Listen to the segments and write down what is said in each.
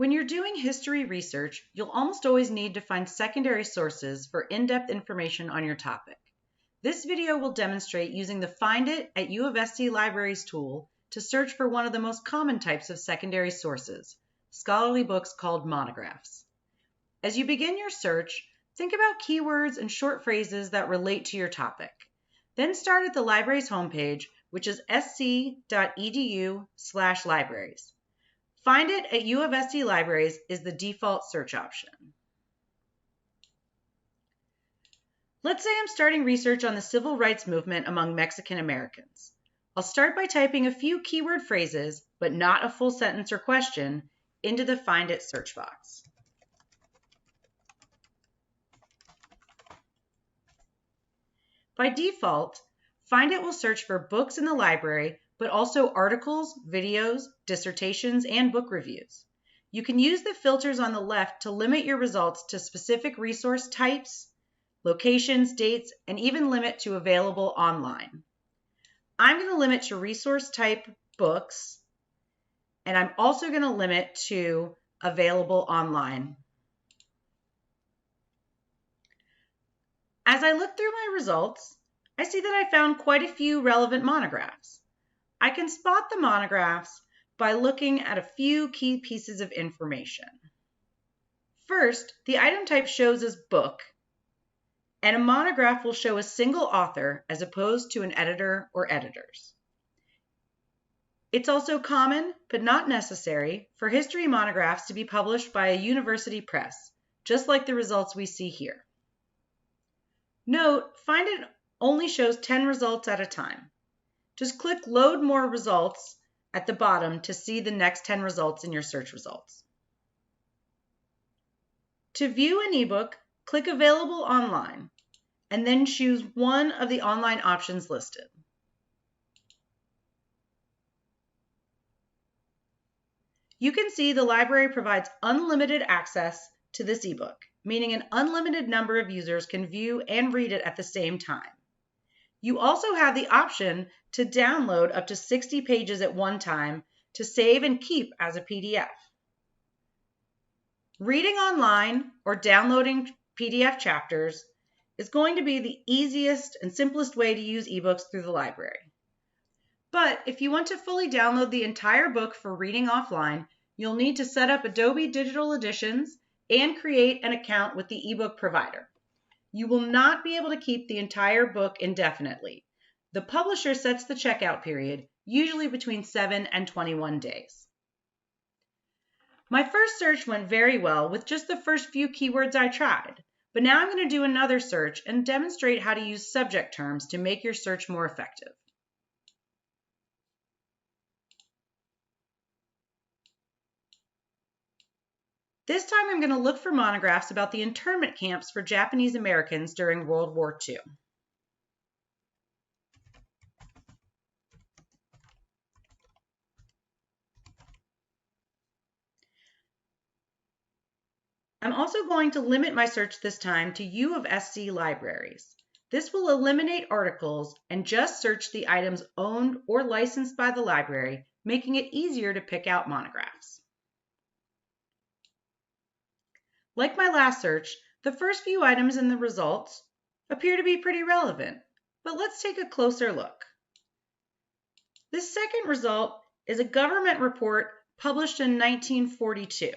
When you're doing history research, you'll almost always need to find secondary sources for in-depth information on your topic. This video will demonstrate using the Find It at UofSC Libraries tool to search for one of the most common types of secondary sources, scholarly books called monographs. As you begin your search, think about keywords and short phrases that relate to your topic. Then start at the library's homepage, which is sc.edu/libraries. Find It at UofSC Libraries is the default search option. Let's say I'm starting research on the civil rights movement among Mexican Americans. I'll start by typing a few keyword phrases, but not a full sentence or question, into the Find It search box. By default, Find It will search for books in the library, but also articles, videos, dissertations, and book reviews. You can use the filters on the left to limit your results to specific resource types, locations, dates, and even limit to available online. I'm going to limit to resource type books, and I'm also going to limit to available online. As I look through my results, I see that I found quite a few relevant monographs. I can spot the monographs by looking at a few key pieces of information. First, the item type shows as book, and a monograph will show a single author as opposed to an editor or editors. It's also common, but not necessary, for history monographs to be published by a university press, just like the results we see here. Note, Find It only shows 10 results at a time. Just click Load More Results at the bottom to see the next 10 results in your search results. To view an ebook, click Available Online, and then choose one of the online options listed. You can see the library provides unlimited access to this ebook, meaning an unlimited number of users can view and read it at the same time. You also have the option to download up to 60 pages at one time to save and keep as a PDF. Reading online or downloading PDF chapters is going to be the easiest and simplest way to use ebooks through the library. But if you want to fully download the entire book for reading offline, you'll need to set up Adobe Digital Editions and create an account with the ebook provider. You will not be able to keep the entire book indefinitely. The publisher sets the checkout period, usually between 7 and 21 days. My first search went very well with just the first few keywords I tried, but now I'm going to do another search and demonstrate how to use subject terms to make your search more effective. This time I'm going to look for monographs about the internment camps for Japanese Americans during World War II. I'm also going to limit my search this time to UofSC libraries. This will eliminate articles and just search the items owned or licensed by the library, making it easier to pick out monographs. Like my last search, the first few items in the results appear to be pretty relevant, but let's take a closer look. This second result is a government report published in 1942.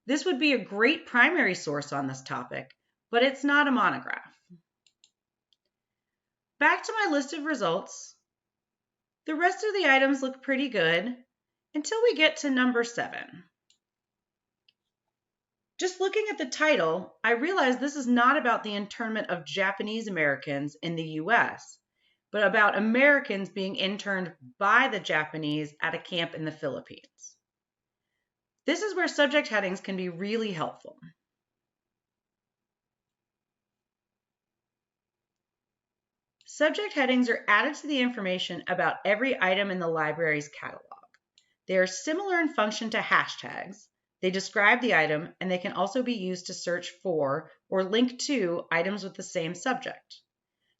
This would be a great primary source on this topic, but it's not a monograph. Back to my list of results. The rest of the items look pretty good until we get to number 7. Just looking at the title, I realize this is not about the internment of Japanese Americans in the US, but about Americans being interned by the Japanese at a camp in the Philippines. This is where subject headings can be really helpful. Subject headings are added to the information about every item in the library's catalog. They are similar in function to hashtags. They describe the item, and they can also be used to search for or link to items with the same subject.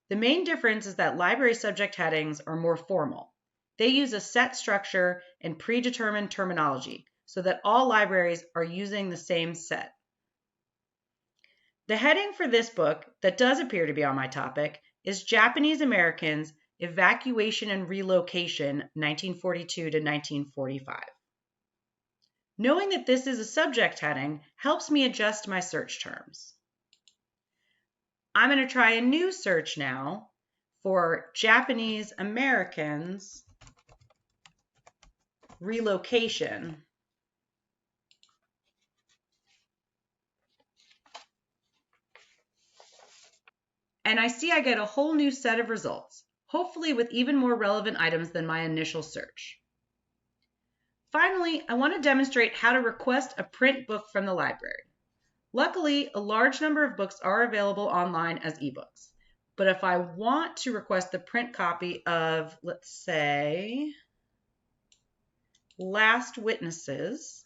The main difference is that library subject headings are more formal. They use a set structure and predetermined terminology, so that all libraries are using the same set. The heading for this book that does appear to be on my topic is Japanese Americans, Evacuation and Relocation, 1942 to 1945. Knowing that this is a subject heading helps me adjust my search terms. I'm going to try a new search now for Japanese Americans, Relocation. And I see I get a whole new set of results, hopefully with even more relevant items than my initial search. Finally, I want to demonstrate how to request a print book from the library. Luckily, a large number of books are available online as ebooks. But if I want to request the print copy of, let's say, Last Witnesses,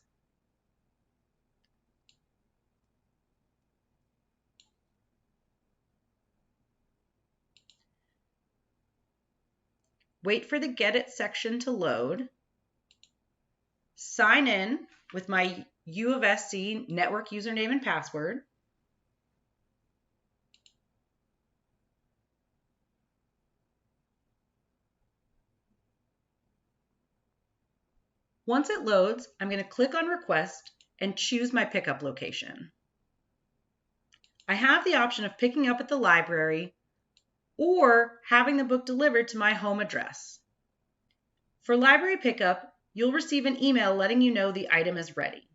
wait for the Get It section to load, sign in with my UofSC network username and password, once it loads, I'm going to click on Request and choose my pickup location. I have the option of picking up at the library or having the book delivered to my home address. For library pickup, you'll receive an email letting you know the item is ready.